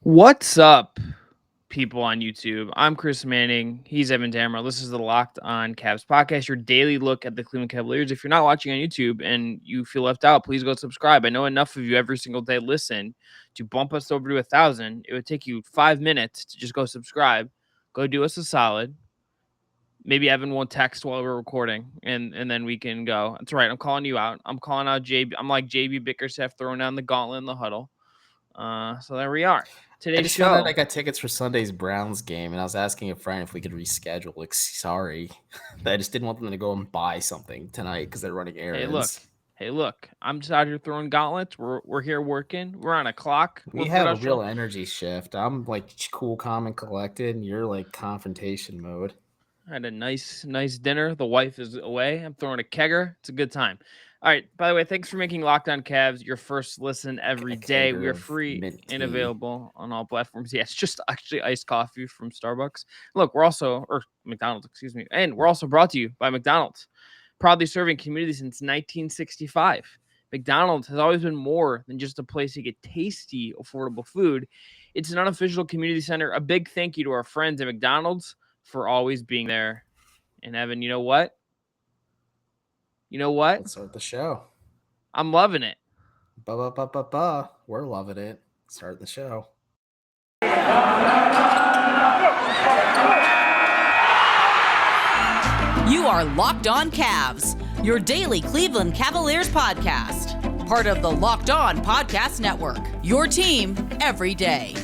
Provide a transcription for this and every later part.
What's up, people on YouTube? I'm Chris Manning. He's Evan Dammerall. This is the Locked On Cavs podcast, your daily look at the Cleveland Cavaliers. If you're not watching on YouTube and you feel left out, please go subscribe. I know enough of you every single day listen to bump us over to 1,000. It would take you 5 minutes to just go subscribe. Go do us a solid. Maybe Evan won't text while we're recording, and then we can go. That's right. I'm calling you out. I'm calling out JB. I'm like JB Bickerstaff throwing down the gauntlet in the huddle. So there we are. I Today's just found out I show. got tickets for Sunday's Browns game, and I was asking a friend if we could reschedule. Like, sorry, I just didn't want them to go and buy something tonight because they're running Hey, look. errands. Hey, look. I'm just out here throwing gauntlets. We're here working. We're on a clock. We're We have a production. real energy shift. I'm like cool, calm, and collected, and you're like confrontation mode. I had a nice dinner. The wife is away. I'm throwing a kegger. It's a good time. All right. By the way, thanks for making Locked On Cavs your first listen every A day. We kegger are of free mint and tea. available on all platforms. Yeah, it's just actually iced coffee from Starbucks. Look, we're also or McDonald's, excuse me, and we're also brought to you by McDonald's, proudly serving community since 1965. McDonald's has always been more than just a place to get tasty, affordable food. It's an unofficial community center. A big thank you to our friends at McDonald's for always being there. And Evan, you know what? You know what? Let's start the show. I'm loving it. Ba ba ba ba ba. We're loving it. Start the show. You are Locked On Cavs, your daily Cleveland Cavaliers podcast. Part of the Locked On Podcast Network, your team every day.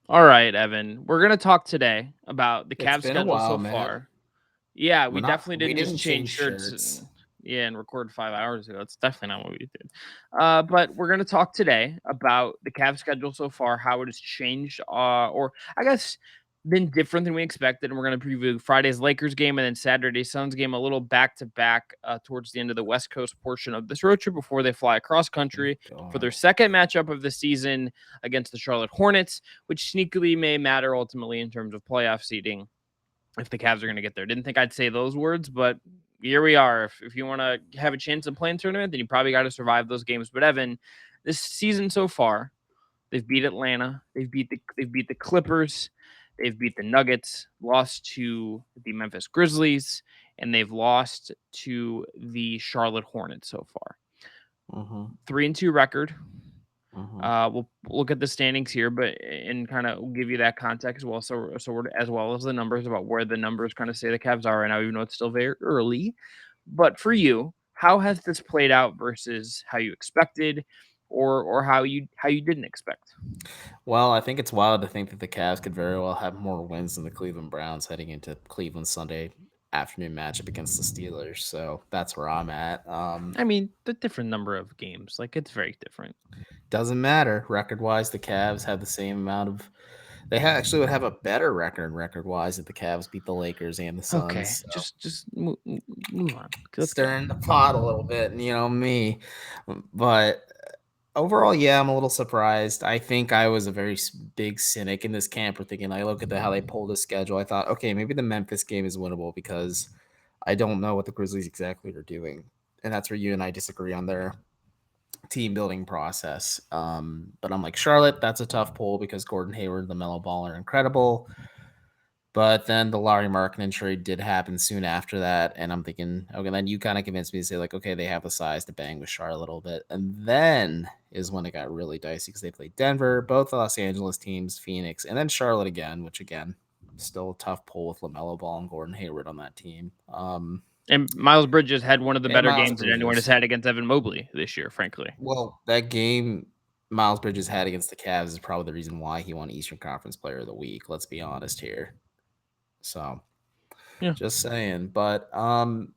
All right, Evan. We're gonna talk today about the It's Cavs been a schedule while, so man. far. Yeah, We're we not. definitely We didn't just didn't change change shirts. shirts. Yeah, and record 5 hours ago. It's definitely not what we did. But we're gonna talk today about the Cavs schedule so far, how it has changed, or I guess been different than we expected. And we're gonna preview Friday's Lakers game and then Saturday's Suns game, a little back to back towards the end of the West Coast portion of this road trip before they fly across Oh, country for their God. second matchup of the season against the Charlotte Hornets, which sneakily may matter ultimately in terms of playoff seeding if the Cavs are going to get there. Didn't think I'd say those words, but here we are. If you want to have a chance to play in tournament, then you probably got to survive those games. But Evan, this season so far, they've beat Atlanta, they've beat the Clippers, they've beat the Nuggets, lost to the Memphis Grizzlies, and they've lost to the Charlotte Hornets so far. Mm-hmm. 3-2 record. Mm-hmm. We'll look at the standings here, but and kind of give you that context as well. So we're, as well as the numbers about where the numbers kind of say the Cavs are right now, even though it's still very early. But for you, how has this played out versus how you expected, or how you didn't expect? Well, I think it's wild to think that the Cavs could very well have more wins than the Cleveland Browns heading into Cleveland Sunday afternoon matchup against the Steelers. So that's where I'm at. I mean, the different number of games, like it's very different. Doesn't matter. Record wise, the Cavs have the same amount of. Actually would have a better record wise if the Cavs beat the Lakers and the Okay, Suns. So just move on. Let's go. stirring the pot a little bit, me. But overall, yeah, I'm a little surprised. I think I was a very big cynic in this camp for thinking, I look at how they pulled the schedule. I thought, okay, maybe the Memphis game is winnable because I don't know what the Grizzlies exactly are doing. And that's where you and I disagree on their team building process. But I'm like, Charlotte, that's a tough pull because Gordon Hayward and the Mellow Ball are incredible. But then the Larry Markkinen trade did happen soon after that, and I'm thinking, okay, then you kind of convinced me to say, like, okay, they have the size to bang with Charlotte a little bit. And then is when it got really dicey because they played Denver, both Los Angeles teams, Phoenix, and then Charlotte again, which again, still a tough pull with LaMelo Ball and Gordon Hayward on that team. And Miles Bridges had one of the And better Miles games that anyone has Bridges. had against Evan Mobley this year, frankly. Well, that game Miles Bridges had against the Cavs is probably the reason why he won Eastern Conference Player of the Week. Let's be honest here. So Yeah. just saying. But I'm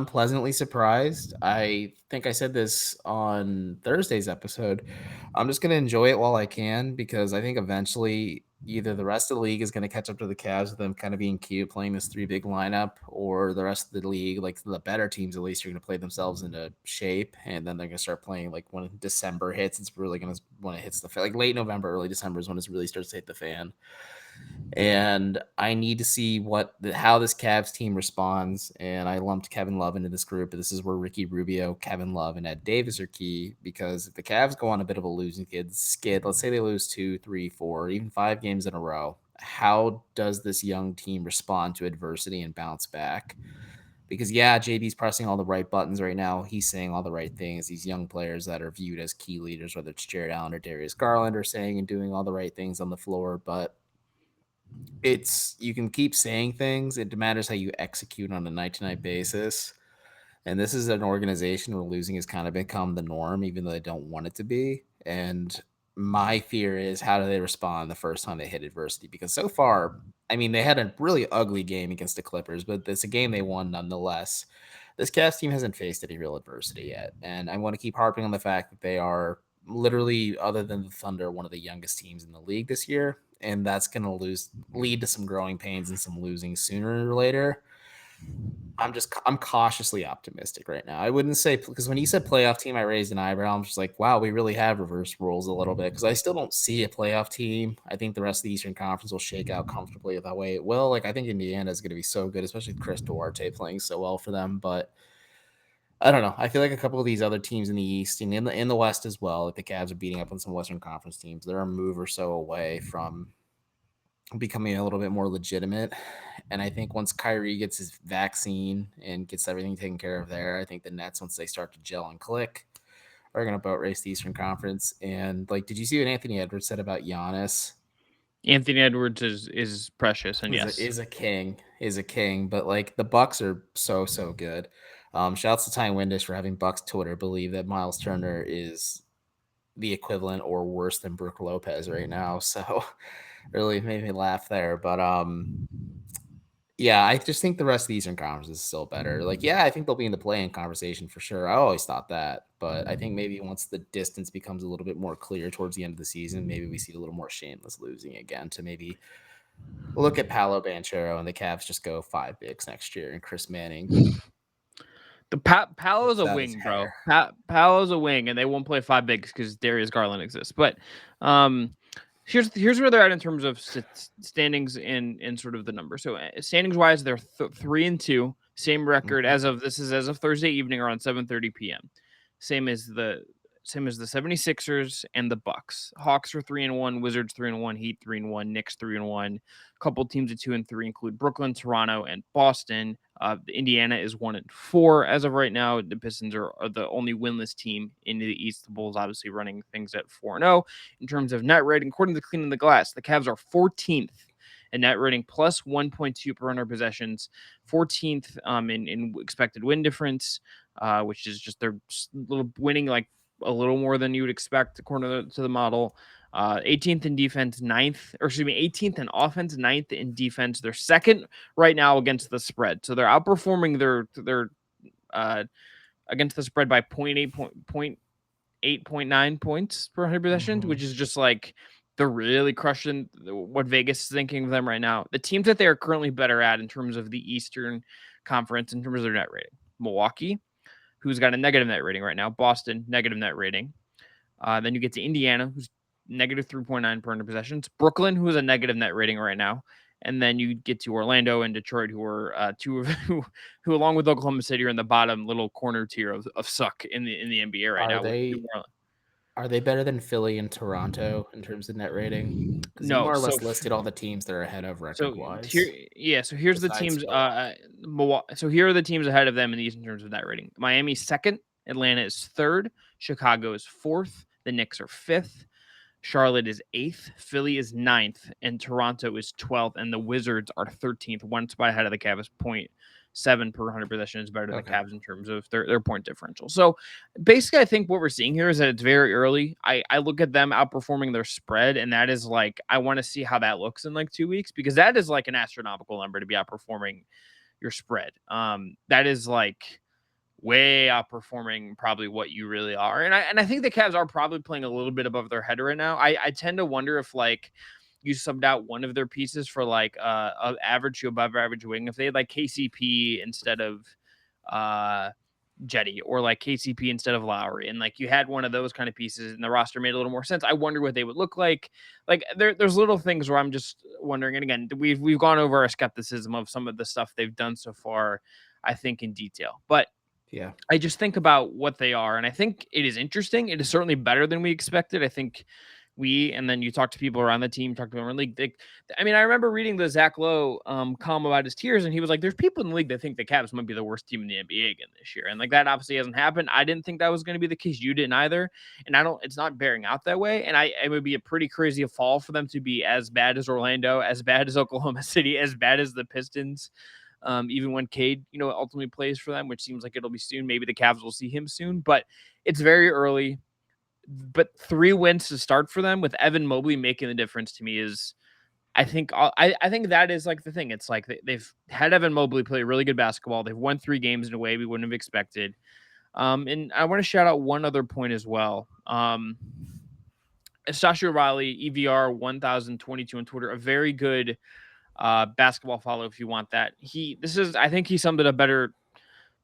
pleasantly surprised. I think I said this on Thursday's episode. I'm just gonna enjoy it while I can because I think eventually either the rest of the league is gonna catch up to the Cavs with them kind of being cute playing this three big lineup, or the rest of the league, like the better teams at least, are gonna play themselves into shape, and then they're gonna start playing like when December hits. It's really gonna when it hits the fan. Like late November, early December is when it really starts to hit the fan. And I need to see how this Cavs team responds. And I lumped Kevin Love into this group. This is where Ricky Rubio, Kevin Love, and Ed Davis are key, because if the Cavs go on a bit of a losing skid, let's say they lose 2, 3, 4, even 5 games in a row, how does this young team respond to adversity and bounce back? Because yeah, JB's pressing all the right buttons right now. He's saying all the right things. These young players that are viewed as key leaders, whether it's Jared Allen or Darius Garland, are saying and doing all the right things on the floor. But you can keep saying things. It matters how you execute on a night-to-night basis. And this is an organization where losing has kind of become the norm, even though they don't want it to be. And my fear is, how do they respond the first time they hit adversity? Because so far, I mean, they had a really ugly game against the Clippers, but it's a game they won nonetheless. This Cavs team hasn't faced any real adversity yet. And I want to keep harping on the fact that they are literally, other than the Thunder, one of the youngest teams in the league this year. And that's going to lead to some growing pains and some losing sooner or later. I'm cautiously optimistic right now. I wouldn't say, because when you said playoff team, I raised an eyebrow. I'm just like, wow, we really have reversed roles a little bit, because I still don't see a playoff team. I think the rest of the Eastern Conference will shake out comfortably that way it will. Like, I think Indiana is going to be so good, especially with Chris Duarte playing so well for them. But I don't know. I feel like a couple of these other teams in the East and in the West as well, like the Cavs are beating up on some Western Conference teams. They're a move or so away from becoming a little bit more legitimate. And I think once Kyrie gets his vaccine and gets everything taken care of there, I think the Nets, once they start to gel and click, are going to boat race the Eastern Conference. And like, did you see what Anthony Edwards said about Giannis? Anthony Edwards is precious, and is a king. But like, the Bucks are so good. Shouts to Ty Windish for having Bucks Twitter believe that Miles Turner is the equivalent or worse than Brook Lopez right now. So really made me laugh there. But yeah, I just think the rest of the Eastern Conference is still better. Like, yeah, I think they'll be in the play-in conversation for sure. I always thought that. But I think maybe once the distance becomes a little bit more clear towards the end of the season, maybe we see a little more shameless losing again, to maybe look at Paolo Banchero and the Cavs just go 5 bigs next year, and Chris Manning. The Paolo's a wing, bro. Paolo's a wing, and they won't play 5 bigs because Darius Garland exists. But here's where they're at in terms of standings in sort of the number. So standings wise, they're 3-2, same record as of Thursday evening around 7:30 p.m. Same as the 76ers and the Bucks. Hawks are 3-1, Wizards 3-1, Heat 3-1, Knicks 3-1. A couple teams at 2-3 include Brooklyn, Toronto, and Boston. Indiana is 1-4 as of right now. The Pistons are the only winless team in the East. The Bulls obviously running things at 4-0. In terms of net rating, according to Cleaning the Glass, the Cavs are 14th in net rating, plus 1.2 per 100 possessions, 14th in expected win difference, which is just their little winning like a little more than you would expect according to the model. 18th in defense, 18th in offense, 9th in defense. They're second right now against the spread. So they're outperforming their against the spread by 0.9 points per 100 possessions, which is just like they're really crushing what Vegas is thinking of them right now. The teams that they are currently better at in terms of the Eastern Conference, in terms of their net rating: Milwaukee, who's got a negative net rating right now; Boston, negative net rating. Then you get to Indiana, who's negative 3.9 per 100 possessions; Brooklyn, who is a negative net rating right now; and then you get to Orlando and Detroit, who are who along with Oklahoma City are in the bottom little corner tier of suck in the NBA right now. Are they better than Philly and Toronto in terms of net rating? Because you No, more or so less listed all the teams that are ahead of record-wise. So here's the teams. So here are the teams ahead of them in these in terms of net rating. Miami's second, Atlanta is third, Chicago is fourth, the Knicks are fifth, Charlotte is 8th, Philly is 9th, and Toronto is 12th, and the Wizards are 13th, one spot ahead of the Cavs. 0.7 per 100 possessions better than the Cavs in terms of their point differential. So basically, I think what we're seeing here is that it's very early. I look at them outperforming their spread, and that is like, I want to see how that looks in like 2 weeks, because that is like an astronomical number to be outperforming your spread. That is like way outperforming probably what you really are. And I think the Cavs are probably playing a little bit above their head right now. I tend to wonder if like you subbed out one of their pieces for like a average to above average wing. If they had like KCP instead of Jetty or like KCP instead of Lowry. And like you had one of those kind of pieces and the roster made a little more sense. I wonder what they would look like. Like there's little things where I'm just wondering. And again, we've gone over our skepticism of some of the stuff they've done so far, I think, in detail. But Yeah. I just think about what they are, and I think it is interesting. It is certainly better than we expected. I think and then you talk to people around the team, talk to them in the league. I mean, I remember reading the Zach Lowe column about his tiers, and he was like, there's people in the league that think the Cavs might be the worst team in the NBA again this year. And like that obviously hasn't happened. I didn't think that was going to be the case. You didn't either. And it's not bearing out that way. And it would be a pretty crazy fall for them to be as bad as Orlando, as bad as Oklahoma City, as bad as the Pistons. Even when Cade, ultimately plays for them, which seems like it'll be soon. Maybe the Cavs will see him soon, but it's very early. But 3 wins to start for them with Evan Mobley making the difference to me is, I think that is like the thing. It's like they've had Evan Mobley play really good basketball. They've won 3 games in a way we wouldn't have expected. And I want to shout out one other point as well. Sasha Riley, EVR 1022 on Twitter, a very good basketball follow if you want that. I think he summed it up better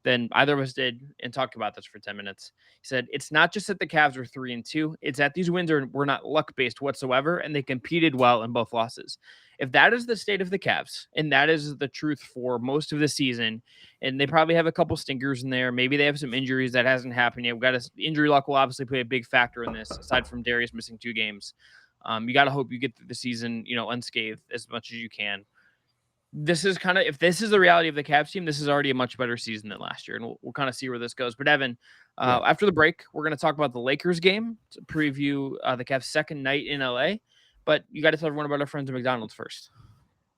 than either of us did and talked about this for 10 minutes. He said, it's not just that the Cavs are 3-2. It's that these wins were not luck-based whatsoever, and they competed well in both losses. If that is the state of the Cavs, and that is the truth for most of the season, and they probably have a couple stinkers in there, maybe they have some injuries that hasn't happened yet. Injury luck will obviously play a big factor in this, aside from Darius missing 2 games. You got to hope you get through the season, unscathed as much as you can. If this is the reality of the Cavs team, this is already a much better season than last year, and we'll kind of see where this goes. But Evan, after the break, we're going to talk about the Lakers game to preview the Cavs' second night in LA. But you got to tell everyone about our friends at McDonald's first.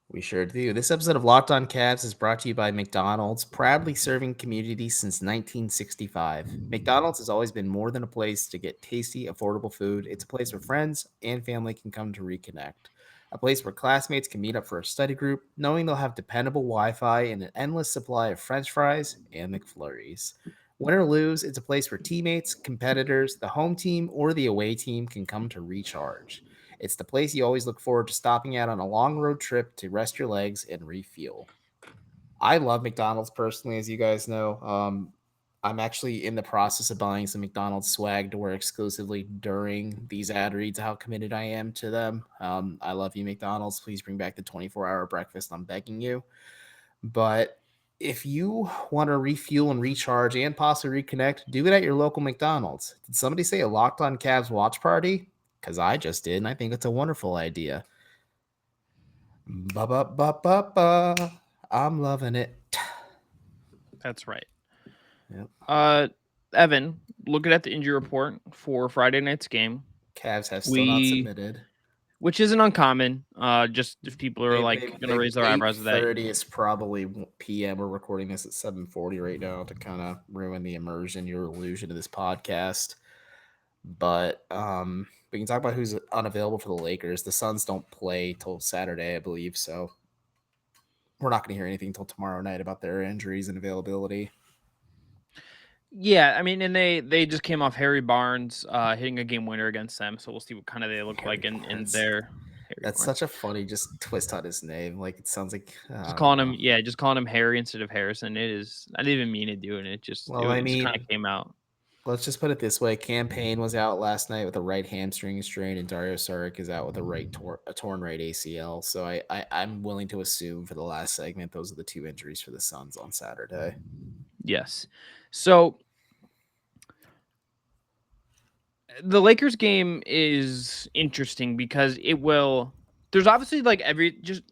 We sure do. This episode of Locked On Cavs is brought to you by McDonald's, proudly serving communities since 1965. McDonald's has always been more than a place to get tasty, affordable food. It's a place where friends and family can come to reconnect. A place where classmates can meet up for a study group, knowing they'll have dependable Wi-Fi and an endless supply of French fries and McFlurries. Win or lose, it's a place where teammates, competitors, the home team, or the away team can come to recharge. It's the place you always look forward to stopping at on a long road trip to rest your legs and refuel. I love McDonald's personally, as you guys know. I'm actually in the process of buying some McDonald's swag to wear exclusively during these ad reads, how committed I am to them. I love you, McDonald's. Please bring back the 24-hour breakfast. I'm begging you. But if you want to refuel and recharge and possibly reconnect, do it at your local McDonald's. Did somebody say a Locked On Cavs watch party? Because I just did, and I think it's a wonderful idea. Ba-ba-ba-ba-ba. I'm loving it. That's right. Yep. Evan, looking at the injury report for Friday night's game, Cavs have still not submitted, which isn't uncommon. Just if people are going to raise their eyebrows at that. 8:30 is probably p.m. We're recording this at 7:40 right now to kind of ruin the immersion, your illusion of this podcast. But we can talk about who's unavailable for the Lakers. The Suns don't play till Saturday, I believe, so we're not going to hear anything until tomorrow night about their injuries and availability. Yeah, I mean, and they just came off Harry Barnes hitting a game winner against them, so we'll see what kind of they look like in their. That's such a funny just twist on his name. Like it sounds like just calling him Harry instead of Harrison. It is. I didn't even mean to do it. It just just kind of came out. Let's just put it this way: Campaign was out last night with a right hamstring strain, and Dario Saric is out with a torn right ACL. So I'm willing to assume for the last segment those are the 2 injuries for the Suns on Saturday. Yes. So the Lakers game is interesting because there's obviously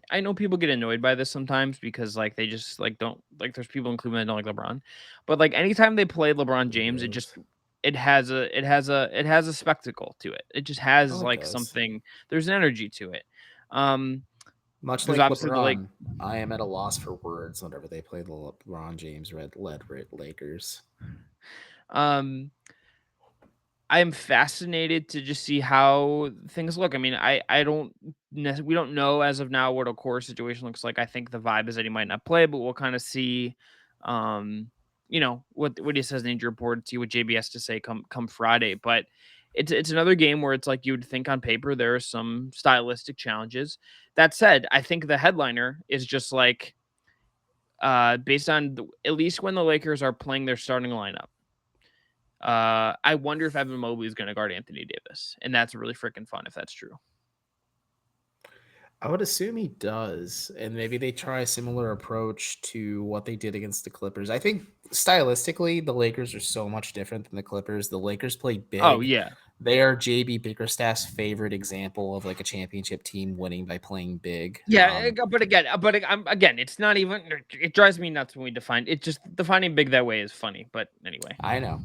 I know people get annoyed by this sometimes because they just don't there's people in Cleveland that don't like LeBron, but anytime they play LeBron James, it has a spectacle to it. It just has something, there's an energy to it. Much like LeBron, I am at a loss for words whenever they play the LeBron James led Lakers. I am fascinated to just see how things look. I mean, we don't know as of now what a core situation looks like. I think the vibe is that he might not play, but we'll kind of see, what he says in the injury report, see what JB has to say come Friday. But it's another game where it's like you would think on paper there are some stylistic challenges. That said, I think the headliner is just based on at least when the Lakers are playing their starting lineup. I wonder if Evan Mobley is going to guard Anthony Davis, and that's really freaking fun if that's true. I would assume he does, and maybe they try a similar approach to what they did against the Clippers. I think stylistically, the Lakers are so much different than the Clippers. The Lakers play big. Oh, yeah. They are JB Bickerstaff's favorite example of like a championship team winning by playing big. Yeah, but again, it's not even. It drives me nuts when we define it. Just defining big that way is funny. But anyway, I know,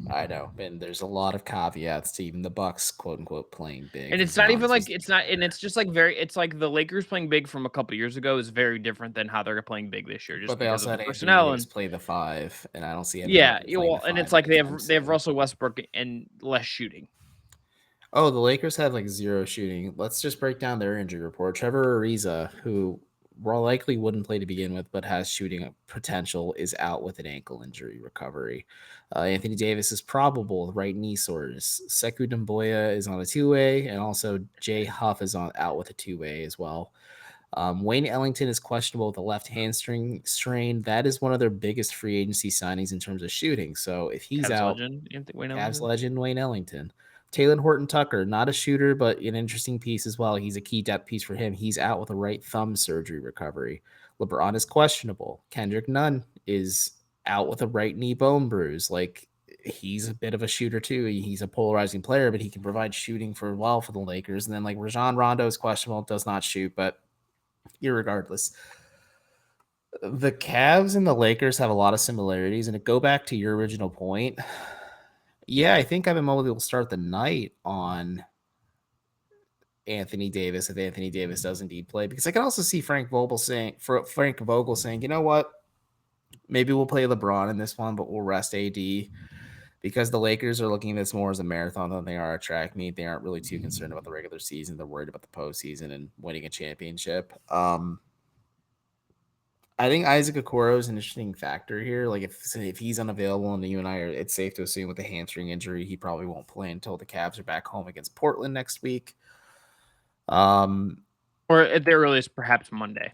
and there's a lot of caveats to even the Bucks, quote unquote, playing big. And it's not even like it's not, and it's just like it's like the Lakers playing big from a couple years ago is very different than how they're playing big this year. Just but they because also of had the personnel and play the 5, and I don't see any. Yeah, well, and it's like they have Russell Westbrook and less shooting. Oh, the Lakers have like 0 shooting. Let's just break down their injury report. Trevor Ariza, who likely wouldn't play to begin with, but has shooting potential, is out with an ankle injury recovery. Anthony Davis is probable, right knee soreness. Sekou Doumbouya is on a 2-way, and also Jay Huff is out with a 2-way as well. Wayne Ellington is questionable with a left hamstring strain. That is one of their biggest free agency signings in terms of shooting. So if he's out, Cavs legend Wayne Ellington. Taylor Horton Tucker, not a shooter, but an interesting piece as well. He's a key depth piece for him. He's out with a right thumb surgery recovery. LeBron is questionable. Kendrick Nunn is out with a right knee bone bruise. Like, he's a bit of a shooter too. He's a polarizing player, but he can provide shooting for the Lakers. And then like Rajon Rondo is questionable, does not shoot, but irregardless, the Cavs and the Lakers have a lot of similarities. And to go back to your original point, yeah, I think Evan Mobley will start the night on Anthony Davis if Anthony Davis does indeed play, because I can also see Frank Vogel saying, you know what, maybe we'll play LeBron in this one, but we'll rest AD, because the Lakers are looking at this more as a marathon than they are a track meet. They aren't really too concerned about the regular season. They're worried about the postseason and winning a championship. I think Isaac Okoro is an interesting factor here. Like if he's unavailable and you and I are, it's safe to assume with a hamstring injury, he probably won't play until the Cavs are back home against Portland next week. Or at the earliest, perhaps Monday.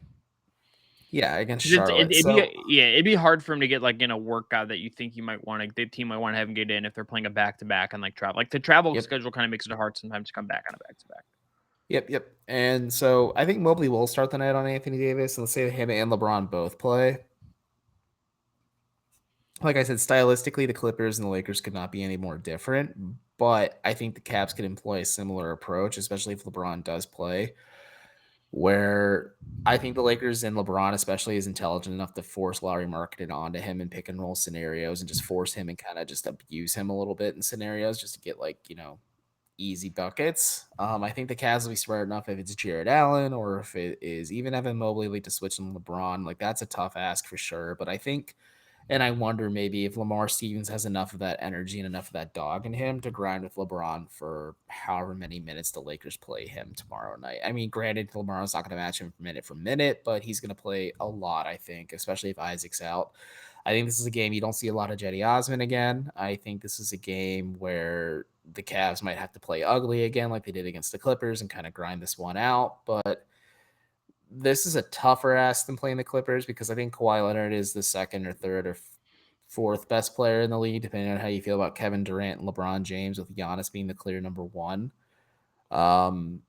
Yeah, against Charlotte. It'd be hard for him to get like in a workout that you think you might want to. The team might want to have him get in if they're playing a back-to-back and like travel. Like the travel schedule kind of makes it hard sometimes to come back on a back-to-back. Yep. And so I think Mobley will start the night on Anthony Davis. And let's say him and LeBron both play. Like I said, stylistically, the Clippers and the Lakers could not be any more different. But I think the Cavs could employ a similar approach, especially if LeBron does play, where I think the Lakers and LeBron especially is intelligent enough to force Lauri Markkanen onto him in pick and roll scenarios and just force him and kind of just abuse him a little bit in scenarios just to get easy buckets. I think the Cavs will be smart enough if it's Jared Allen or if it is even Evan Mobley to switch on LeBron. Like that's a tough ask for sure. But I think, and I wonder maybe if Lamar Stevens has enough of that energy and enough of that dog in him to grind with LeBron for however many minutes the Lakers play him tomorrow night. I mean, granted, LeBron's not going to match him minute for minute, but he's going to play a lot, I think, especially if Isaac's out. I think this is a game you don't see a lot of Jetty Osman again. I think this is a game where the Cavs might have to play ugly again like they did against the Clippers and kind of grind this one out. But this is a tougher ask than playing the Clippers because I think Kawhi Leonard is the second or third or fourth best player in the league, depending on how you feel about Kevin Durant and LeBron James, with Giannis being the clear number one. And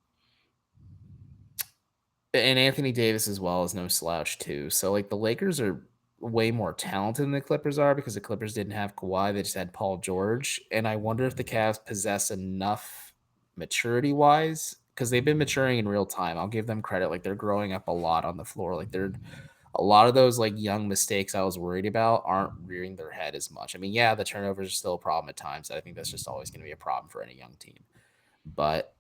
Anthony Davis as well is no slouch too. So like the Lakers are way more talented than the Clippers are because the Clippers didn't have Kawhi. They just had Paul George. And I wonder if the Cavs possess enough maturity-wise, because they've been maturing in real time. I'll give them credit. Like they're growing up a lot on the floor. Like a lot of those like young mistakes I was worried about aren't rearing their head as much. I mean, yeah, the turnovers are still a problem at times. I think that's just always going to be a problem for any young team. But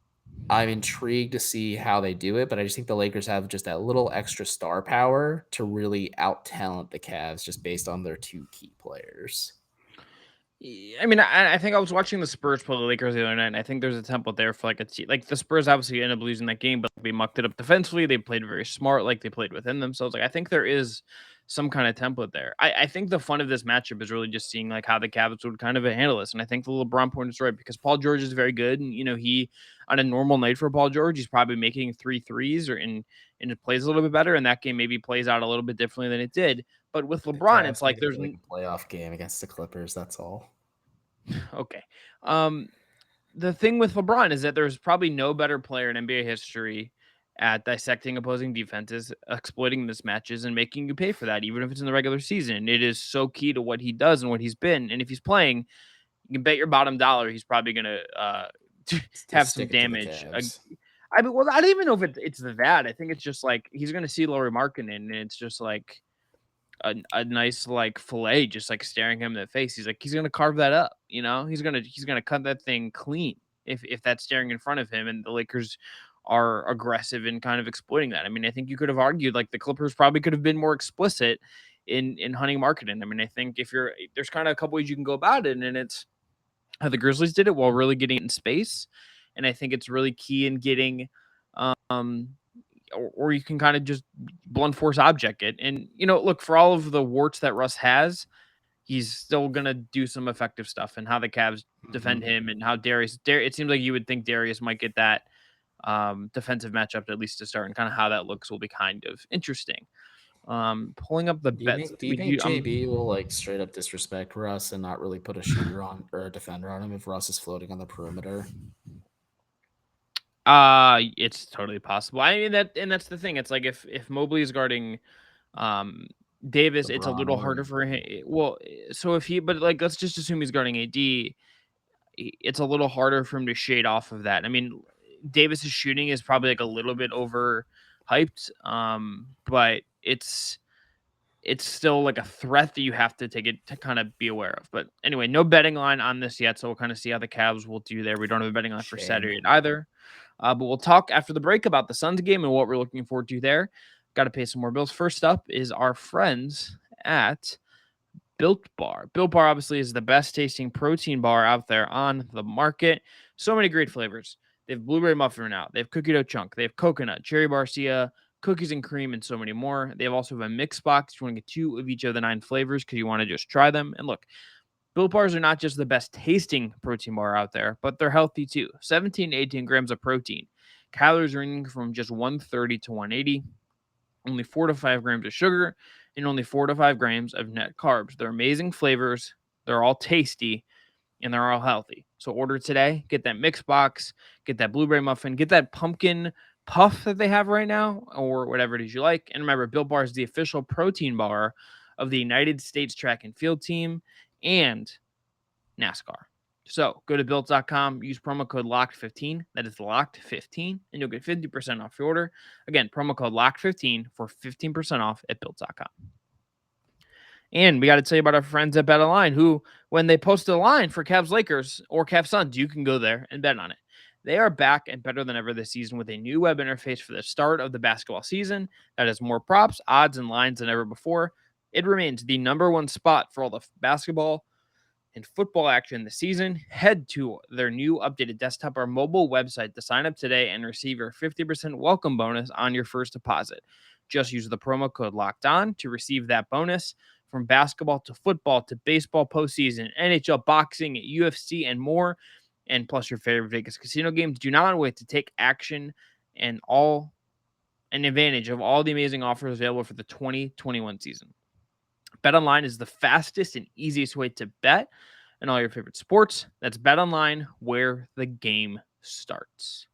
I'm intrigued to see how they do it, but I just think the Lakers have just that little extra star power to really out-talent the Cavs just based on their two key players. I mean, I think I was watching the Spurs play the Lakers the other night, and I think there's a template there for like a team. Like the Spurs obviously ended up losing that game, but they mucked it up defensively. They played very smart, like they played within themselves. Like I think there is some kind of template there. I think the fun of this matchup is really just seeing like how the Cavs would kind of handle this. And I think the LeBron point is right because Paul George is very good. And, he, on a normal night for Paul George, he's probably making 3 threes and it plays a little bit better. And that game maybe plays out a little bit differently than it did. But with The LeBron, Cavs it's like need to there's play, like, a playoff game against the Clippers. That's all. okay. The thing with LeBron is that there's probably no better player in NBA history at dissecting opposing defenses, exploiting mismatches, and making you pay for that, even if it's in the regular season. It is so key to what he does and what he's been. And if he's playing, you can bet your bottom dollar he's probably going to Still have some stick it to the damage. Cavs. I mean, well, I don't even know if it's that. I think it's just like he's going to see Laurie Markkinen, and it's just like a nice like fillet just like staring him in the face. He's gonna carve that up, you know. He's gonna cut that thing clean if that's staring in front of him, and the Lakers are aggressive in kind of exploiting that. I mean, I think you could have argued like the Clippers probably could have been more explicit in hunting Marketing. I mean, I think there's kind of a couple ways you can go about it, and it's how the Grizzlies did it while really getting it in space. And I think it's really key in getting um or you can kind of just blunt force object it. And, you know, look, for all of the warts that Russ has, he's still going to do some effective stuff, and how the Cavs defend him, and how it seems like you would think Darius might get that defensive matchup at least to start, and kind of how that looks will be kind of interesting. Pulling up the Do you bets. think, do you think JB will like straight up disrespect Russ and not really put a shooter on or a defender on him if Russ is floating on the perimeter? It's totally possible. I mean that's the thing. It's like if Mobley is guarding Davis, it's a LeBron little or harder for him. Well, so but like let's just assume he's guarding AD, it's a little harder for him to shade off of that. I mean, Davis's shooting is probably like a little bit overhyped, but it's still like a threat that you have to take it to kind of be aware of. But anyway, no betting line on this yet, so we'll kind of see how the Cavs will do there. We don't have a betting line for Saturday either. But we'll talk after the break about the Suns game and what we're looking forward to there. Got to pay some more bills. First up is our friends at Built Bar. Built Bar obviously is the best tasting protein bar out there on the market. So many great flavors. They have blueberry muffin now. They have cookie dough chunk. They have coconut, cherry barcia, cookies and cream, and so many more. They also have a mix box. You want to get 2 of each of the 9 flavors because you want to just try them. And look, Built Bars are not just the best tasting protein bar out there, but they're healthy too. 17 to 18 grams of protein. Calories ranging from just 130 to 180. Only 4 to 5 grams of sugar, and only 4 to 5 grams of net carbs. They're amazing flavors. They're all tasty, and they're all healthy. So order today. Get that mix box. Get that blueberry muffin. Get that pumpkin puff that they have right now, or whatever it is you like. And remember, Built Bar is the official protein bar of the United States track and field team and NASCAR. So go to built.com, use promo code LOCKED15. That is LOCKED15, and you'll get 50% off your order. Again, promo code LOCKED15 for 15% off at built.com. And we got to tell you about our friends at BetOnline, who, when they post a line for Cavs Lakers or Cavs Suns, you can go there and bet on it. They are back and better than ever this season with a new web interface for the start of the basketball season that has more props, odds, and lines than ever before. It remains the #1 spot for all the basketball and football action this season. Head to their new updated desktop or mobile website to sign up today and receive your 50% welcome bonus on your first deposit. Just use the promo code LOCKEDON to receive that bonus. From basketball to football to baseball postseason, NHL, boxing, UFC, and more, and plus your favorite Vegas casino games. Do not wait to take action and advantage of all the amazing offers available for the 2021 season. BetOnline is the fastest and easiest way to bet on all your favorite sports. That's BetOnline, where the game starts.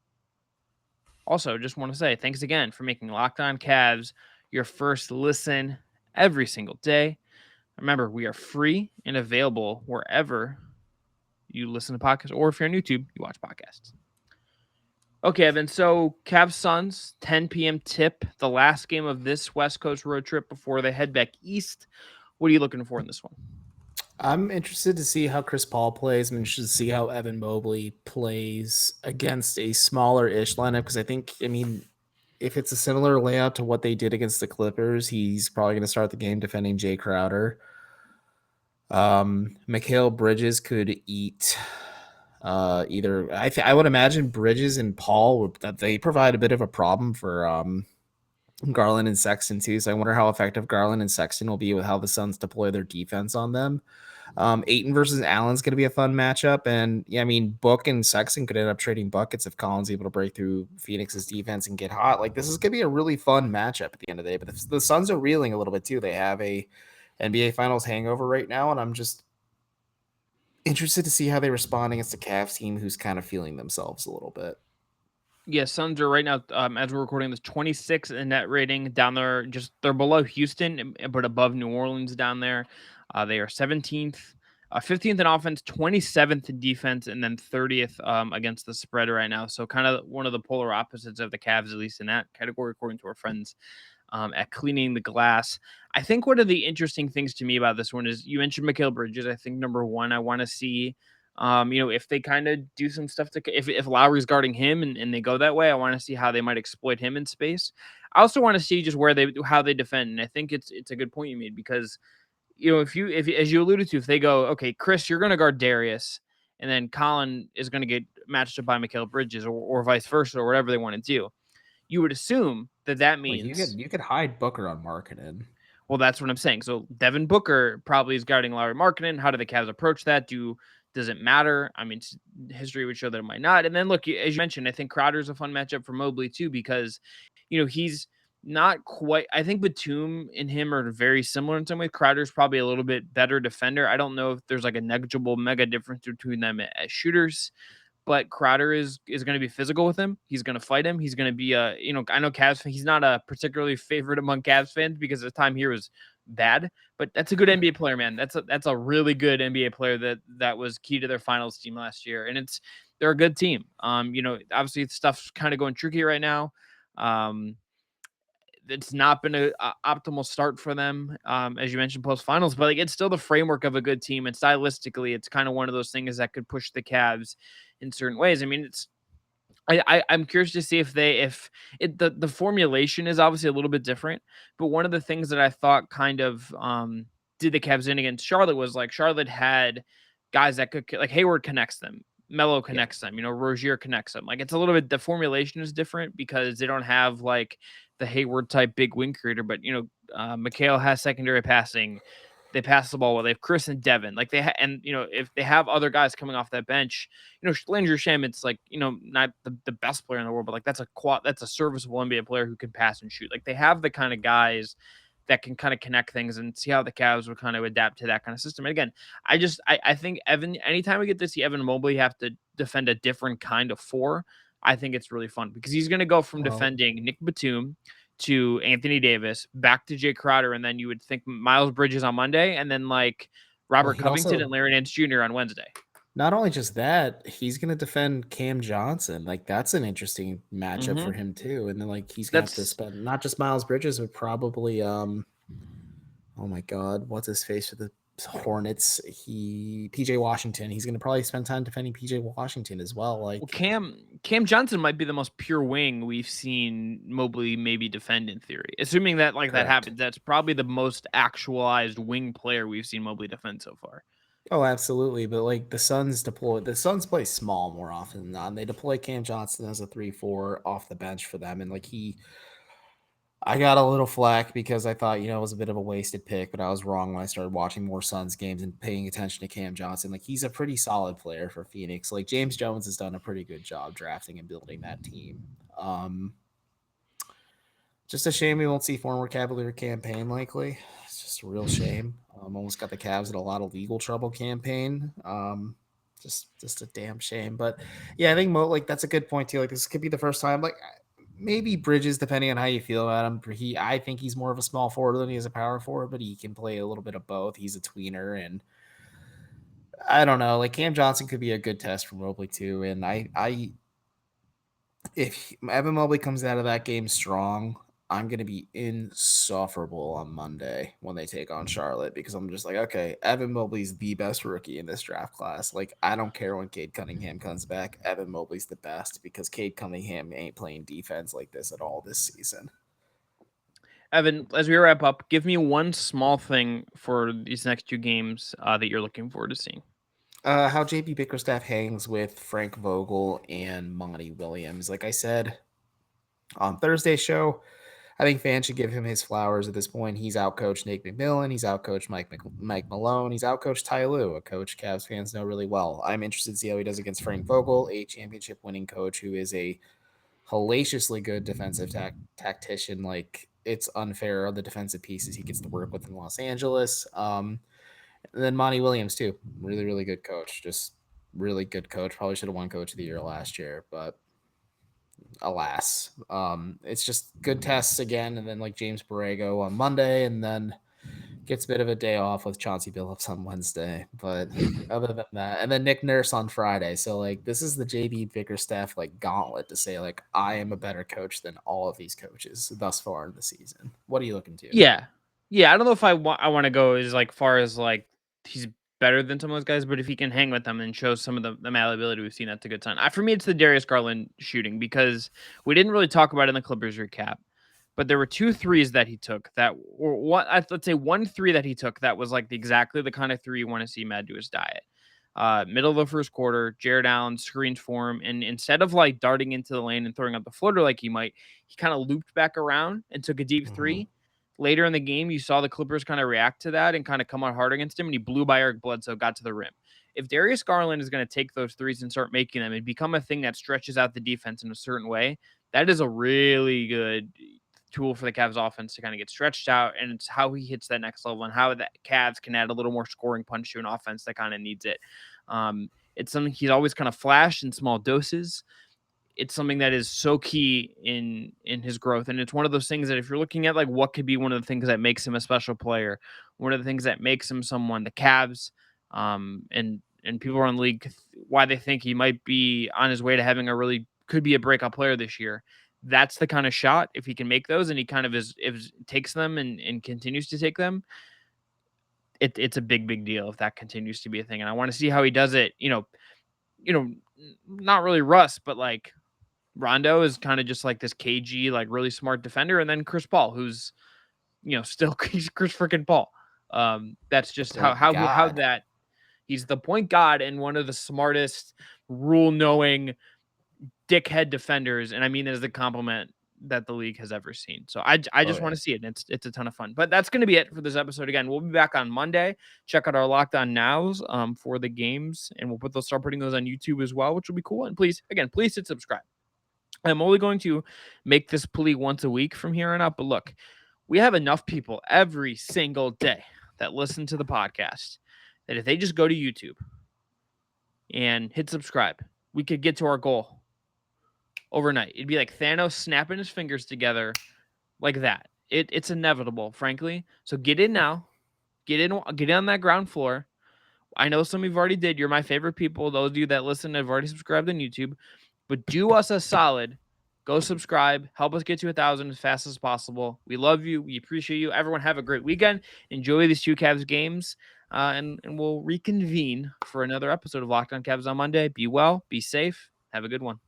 Also, just want to say thanks again for making Locked On Cavs your first listen every single day. Remember, we are free and available wherever you listen to podcasts, or if you're on YouTube, you watch podcasts. Okay, Evan, so Cavs Suns, 10 p.m. tip, the last game of this West Coast road trip before they head back east. What are you looking for in this one? I'm interested to see how Chris Paul plays. I'm interested to see how Evan Mobley plays against a smaller-ish lineup, because if it's a similar layout to what they did against the Clippers, he's probably going to start the game defending Jay Crowder. Mikal Bridges could eat either. I would imagine Bridges and Paul that they provide a bit of a problem for Garland and Sexton too. So I wonder how effective Garland and Sexton will be with how the Suns deploy their defense on them. Ayton versus Allen's going to be a fun matchup. And yeah, I mean, Book and Sexton could end up trading buckets if Collins able to break through Phoenix's defense and get hot. Like, this is going to be a really fun matchup at the end of the day. But the Suns are reeling a little bit too. They have a NBA Finals hangover right now, and I'm just interested to see how they respond against a Cavs team who's kind of feeling themselves a little bit. Yeah, Suns are right now, as we're recording this, 26 in net rating down there. They're below Houston, but above New Orleans down there. They are 17th, 15th in offense, 27th in defense, and then 30th against the spread right now. So kind of one of the polar opposites of the Cavs, at least in that category, according to our friends at Cleaning the Glass. I think one of the interesting things to me about this one is you mentioned Mikal Bridges. I think number one, I want to see if they kind of do some stuff if Lowry's guarding him and they go that way, I want to see how they might exploit him in space. I also want to see just how they defend. And I think it's a good point you made because, if as you alluded to, if they go, okay, Chris, you're going to guard Darius and then Colin is going to get matched up by Mikal Bridges or vice versa or whatever they want to do, you would assume that means you could hide Booker on Markkanen. Well, that's what I'm saying. So Devin Booker probably is guarding Lauri Markkanen. How do the Cavs approach that? Does it matter? I mean, history would show that it might not. And then look, as you mentioned, I think Crowder's a fun matchup for Mobley too because, he's not quite. I think Batum and him are very similar in some ways. Crowder's probably a little bit better defender. I don't know if there's like a negligible mega difference between them as shooters. But Crowder is going to be physical with him. He's going to fight him. He's going to be I know Cavs. He's not a particularly favorite among Cavs fans because the time here was bad. But that's a good NBA player, man. That's a really good NBA player that was key to their finals team last year, and they're a good team. Obviously stuff's kind of going tricky right now. It's not been a optimal start for them, as you mentioned, post finals, but like it's still the framework of a good team, and stylistically, it's kind of one of those things that could push the Cavs in certain ways. I mean, I'm curious to see if the formulation is obviously a little bit different, but one of the things that I thought kind of did the Cavs in against Charlotte was like Charlotte had guys that could like Hayward connects them. Melo connects them, Rozier connects them. Like it's a little bit, the formulation is different because they don't have like the Hayward type big wing creator, but Mikal has secondary passing. They pass the ball well. They have Chris and Devin. Like if they have other guys coming off that bench, Landry Sham, it's like, not the best player in the world, but like that's a serviceable NBA player who can pass and shoot. Like they have the kind of guys that can kind of connect things and see how the Cavs would kind of adapt to that kind of system. And again, I think anytime we get to see Evan Mobley have to defend a different kind of four, I think it's really fun because he's going to go from defending Nick Batum to Anthony Davis, back to Jay Crowder, and then you would think Miles Bridges on Monday, and then like Robert Covington and Larry Nance Jr. on Wednesday. Not only just that, he's going to defend Cam Johnson. Like that's an interesting matchup for him too. And then like he's going to have to spend not just Miles Bridges, but probably oh my God, what's his face for the Hornets? PJ Washington. He's going to probably spend time defending PJ Washington as well. Like Cam Johnson might be the most pure wing we've seen Mobley maybe defend in theory. Assuming that that happens, that's probably the most actualized wing player we've seen Mobley defend so far. Oh, absolutely. But like the Suns play small more often than not. They deploy Cam Johnson as a 3-4 off the bench for them. And like I got a little flack because I thought, it was a bit of a wasted pick, but I was wrong when I started watching more Suns games and paying attention to Cam Johnson. Like he's a pretty solid player for Phoenix. Like James Jones has done a pretty good job drafting and building that team. Just a shame we won't see former Cavalier campaign likely. It's just a real shame. Almost got the Cavs in a lot of legal trouble campaign. Just a damn shame. But yeah, I think that's a good point too. Like this could be the first time. Like maybe Bridges, depending on how you feel about him. I think he's more of a small forward than he is a power forward, but he can play a little bit of both. He's a tweener, and I don't know. Like Cam Johnson could be a good test for Mobley too. And if Evan Mobley comes out of that game strong, I'm going to be insufferable on Monday when they take on Charlotte because I'm just like, okay, Evan Mobley's the best rookie in this draft class. Like, I don't care when Cade Cunningham comes back. Evan Mobley's the best because Cade Cunningham ain't playing defense like this at all this season. Evan, as we wrap up, give me one small thing for these next two games that you're looking forward to seeing. How JB Bickerstaff hangs with Frank Vogel and Monty Williams. Like I said on Thursday's show, I think fans should give him his flowers at this point. He's outcoached Nate McMillan. He's outcoached Mike Malone. He's outcoached Ty Lue, a coach Cavs fans know really well. I'm interested to see how he does against Frank Vogel, a championship-winning coach who is a hellaciously good defensive tactician. Like, it's unfair on the defensive pieces he gets to work with in Los Angeles. And then Monty Williams too, really, really good coach. Just really good coach. Probably should have won Coach of the Year last year, but alas, it's just good tests again. And then like James Borrego on Monday, and then gets a bit of a day off with Chauncey Billups on Wednesday. But other than that, and then Nick Nurse on Friday. So like this is the JD Bickerstaff like gauntlet to say like I am a better coach than all of these coaches thus far in the season. What are you looking to? Yeah. I don't know if I want to go as like far as like he's better than some of those guys, but if he can hang with them and show some of the malleability we've seen, that's a good sign. For me, it's the Darius Garland shooting, because we didn't really talk about it in the Clippers recap, but there were 2 threes that he took that were let's say 1 3 that he took that was like exactly the kind of 3 you want to see him add to his diet. Middle of the first quarter, Jared Allen screened for him, and instead of like darting into the lane and throwing up the floater like he might, he kind of looped back around and took a deep 3. Later in the game, you saw the Clippers kind of react to that and kind of come out hard against him, and he blew by Eric Bledsoe, got to the rim. If Darius Garland is going to take those threes and start making them and become a thing that stretches out the defense in a certain way, that is a really good tool for the Cavs offense to kind of get stretched out, and it's how he hits that next level and how the Cavs can add a little more scoring punch to an offense that kind of needs it. It's something he's always kind of flashed in small doses. It's something that is so key in his growth. And it's one of those things that if you're looking at like what could be one of the things that makes him a special player, one of the things that makes him someone, the Cavs, and people around the league, why they think he might be on his way to having could be a breakout player this year. That's the kind of shot, if he can make those and he kind of takes them and continues to take them, it's a big deal if that continues to be a thing. And I want to see how he does it, not really Russ, but like Rondo is kind of just like this cagey, like really smart defender. And then Chris Paul, who's, still he's Chris freaking Paul. That's just how that he's the point god and one of the smartest rule knowing dickhead defenders. And I mean, that as the compliment that the league has ever seen. So I just want to see it. And it's a ton of fun, but that's going to be it for this episode. Again, we'll be back on Monday. Check out our Locked On Nows for the games, and we'll start putting those on YouTube as well, which will be cool. And please hit subscribe. I'm only going to make this plea once a week from here on out. But look, we have enough people every single day that listen to the podcast that if they just go to YouTube and hit subscribe, we could get to our goal overnight. It'd be like Thanos snapping his fingers together like that. It's inevitable, frankly. So get in now. Get in on that ground floor. I know some of you already did. You're my favorite people. Those of you that listen have already subscribed on YouTube. But do us a solid. Go subscribe. Help us get to 1,000 as fast as possible. We love you. We appreciate you. Everyone have a great weekend. Enjoy these 2 Cavs games. And we'll reconvene for another episode of Locked On Cavs on Monday. Be well. Be safe. Have a good one.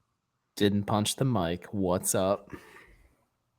Didn't punch the mic. What's up?